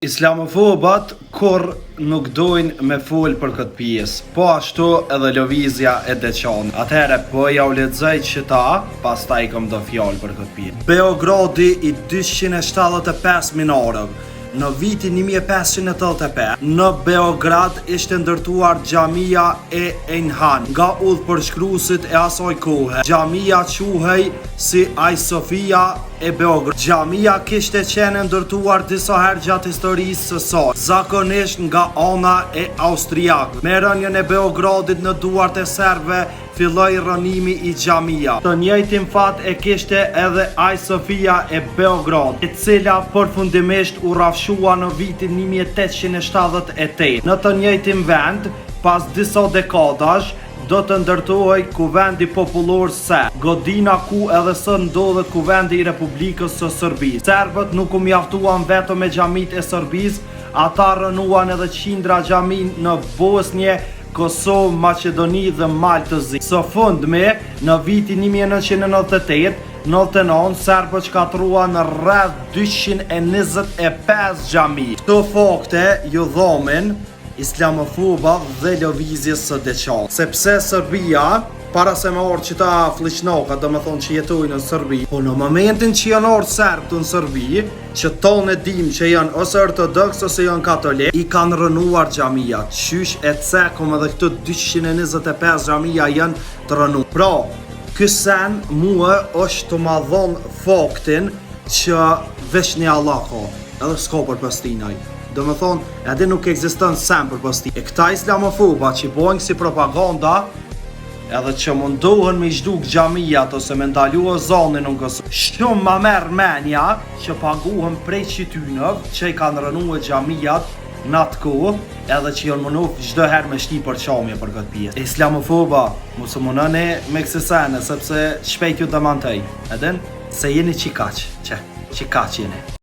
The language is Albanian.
Islamofobët kur nuk dojnë me fol për këtë pjesë, po ashtu edhe lëvizja e deçanit. Atëherë po ja u lexoj qëta, pastaj kam do fjalë për këtë pjesë. Beogradi i 275 minarëve. Në vitin 1585, në Beograd ishte ndërtuar xhamia e Enhan nga udhëpërshkruesit e asaj kohe. Xhamia quhej si Aj Sofia e Beograd. Xhamia kishte qenë ndërtuar disa herë gjatë historisë së saj, zakonisht nga ana e austriakëve. Me rënien e Beogradit në duart e serbëve filloi rënimi i xhamia. Të njëjtin fat e kishte edhe Aj Sofia e Beograd, e cila përfundimisht u rrafshua në vitin 1878. Në të njëjtin vend, pas disa dekadash, do të ndërtohej kuvendi popullor serb, godina ku edhe sot ndodhet kuvendi i Republikës së Serbisë. Serbët nuk u mjaftuan vetëm me xhamit e Serbisë, ata rënuan edhe qindra xhami në Bosnje, Kosovë, Maqedoni dhe Maltëzi. Së fundmi, në vitin 1998-99, serbët shkatruan rreth 225 xhami. Këto fakte ju dhomin islamofoba dhe lëvizjes së deçanit. Sepse Serbia, para se me orë qëta fliqnoka, do me thonë që jetojnë në Serbi, po në momentin që janë orë serbë në Serbi, që tonë e dim që janë ose ortodoks ose janë katolik, i kanë rënuar xhamia. Qysh e cekum edhe këto 225 xhamia janë të rënuar. Pra, kësen mua është të ma dhonë faktin që veç një Allah ka, edhe s'ka për pastinaj. Do me thonë, edhe nuk ekziston sem për pastinaj. E këta islamofoba që bojnë si propaganda, edhe që mundohen me zhduk xhamijat ose me ndalu zonin në Kosovë. Shumë ma merr menja që paguhen prej qytynëve që i kanë rënuar xhamijat në atë kohë, edhe që janë mundoh çdo herë me shti për çamje për këtë pjesë. Islamofoba, mos u munoni me kësaj, sepse shpejt ju demantoj. Edhen se jeni çikaç, çikaç jeni.